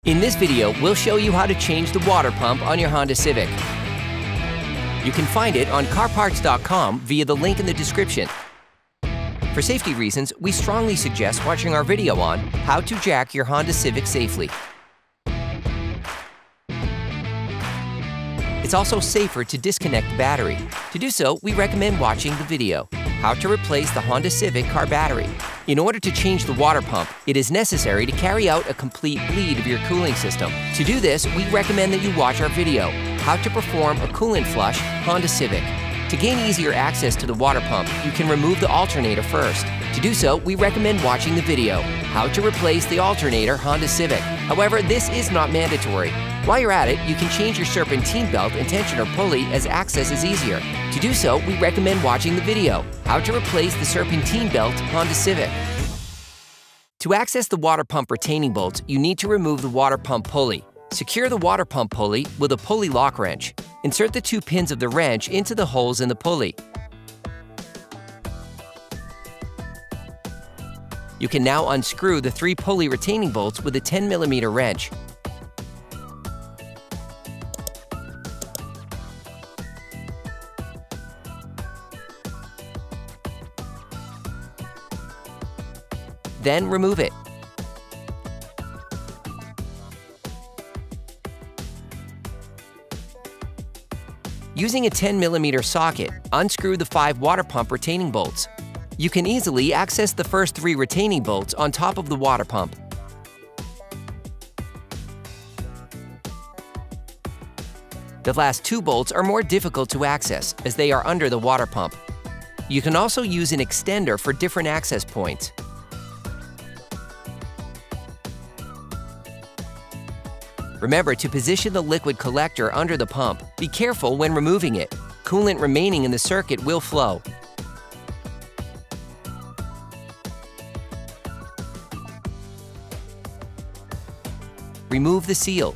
In this video, we'll show you how to change the water pump on your Honda Civic. You can find it on carparts.com via the link in the description. For safety reasons, we strongly suggest watching our video on how to jack your Honda Civic safely. It's also safer to disconnect the battery. To do so, we recommend watching the video, How to Replace the Honda Civic Car Battery. In order to change the water pump, it is necessary to carry out a complete bleed of your cooling system. To do this, we recommend that you watch our video, How to Perform a Coolant Flush Honda Civic. To gain easier access to the water pump, you can remove the alternator first. To do so, we recommend watching the video, How to Replace the Alternator Honda Civic. However, this is not mandatory. While you're at it, you can change your serpentine belt and tensioner pulley as access is easier. To do so, we recommend watching the video, How to Replace the Serpentine Belt Honda Civic. To access the water pump retaining bolts, you need to remove the water pump pulley. Secure the water pump pulley with a pulley lock wrench. Insert the 2 pins of the wrench into the holes in the pulley. You can now unscrew the 3 pulley retaining bolts with a 10mm wrench. Then remove it. Using a 10mm socket, unscrew the 5 water pump retaining bolts. You can easily access the first 3 retaining bolts on top of the water pump. The last 2 bolts are more difficult to access as they are under the water pump. You can also use an extender for different access points. Remember to position the liquid collector under the pump. Be careful when removing it. Coolant remaining in the circuit will flow. Remove the seal.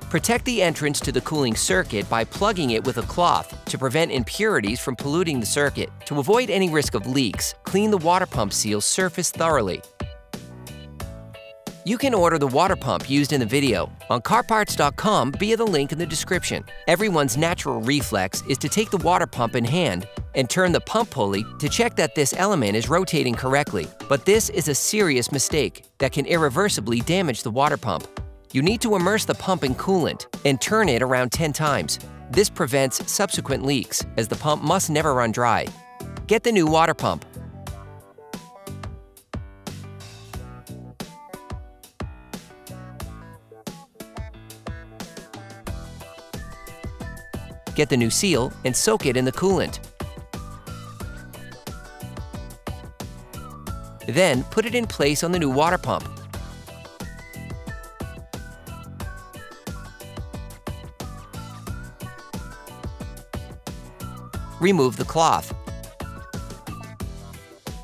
Protect the entrance to the cooling circuit by plugging it with a cloth to prevent impurities from polluting the circuit. To avoid any risk of leaks, clean the water pump seal surface thoroughly. You can order the water pump used in the video on carparts.com via the link in the description. Everyone's natural reflex is to take the water pump in hand and turn the pump pulley to check that this element is rotating correctly. But this is a serious mistake that can irreversibly damage the water pump. You need to immerse the pump in coolant and turn it around 10 times. This prevents subsequent leaks, as the pump must never run dry. Get the new water pump. Get the new seal and soak it in the coolant. Then put it in place on the new water pump. Remove the cloth.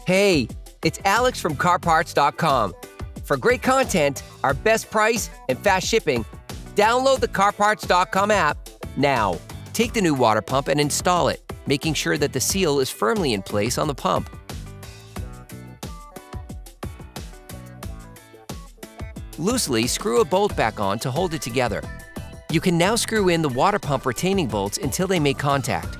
Hey, it's Alex from carparts.com. For great content, our best price, and fast shipping, download the carparts.com app now. Take the new water pump and install it, making sure that the seal is firmly in place on the pump. Loosely screw a bolt back on to hold it together. You can now screw in the water pump retaining bolts until they make contact.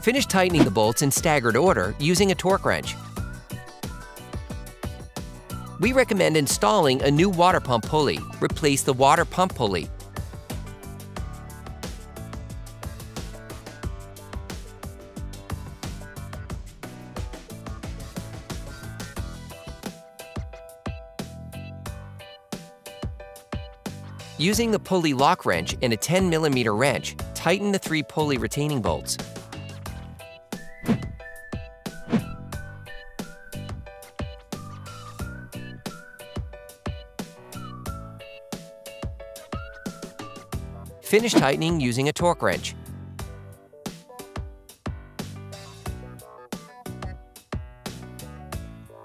Finish tightening the bolts in staggered order using a torque wrench. We recommend installing a new water pump pulley. Replace the water pump pulley. Using the pulley lock wrench and a 10mm wrench, tighten the 3 pulley retaining bolts. Finish tightening using a torque wrench.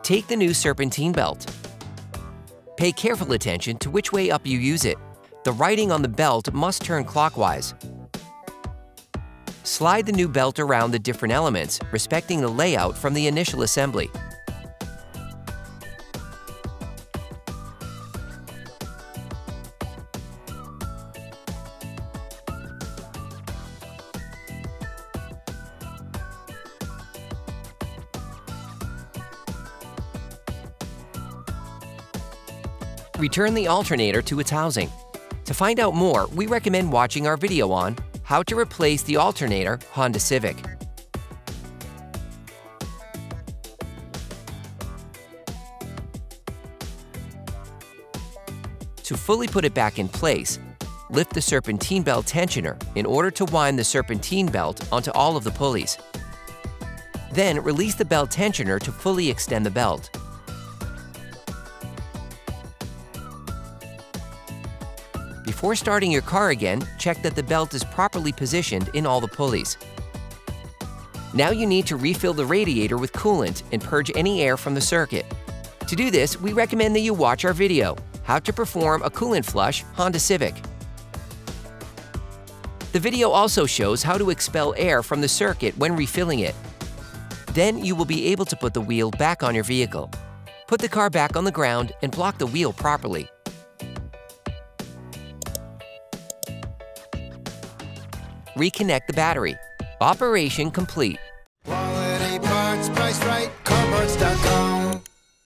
Take the new serpentine belt. Pay careful attention to which way up you use it. The writing on the belt must turn clockwise. Slide the new belt around the different elements, respecting the layout from the initial assembly. Return the alternator to its housing. To find out more, we recommend watching our video on How to Replace the Alternator Honda Civic. To fully put it back in place, lift the serpentine belt tensioner in order to wind the serpentine belt onto all of the pulleys. Then release the belt tensioner to fully extend the belt. Before starting your car again, check that the belt is properly positioned in all the pulleys. Now you need to refill the radiator with coolant and purge any air from the circuit. To do this, we recommend that you watch our video, How to Perform a Coolant Flush Honda Civic. The video also shows how to expel air from the circuit when refilling it. Then you will be able to put the wheel back on your vehicle. Put the car back on the ground and block the wheel properly. Reconnect the battery. Operation complete. Quality parts, priced right.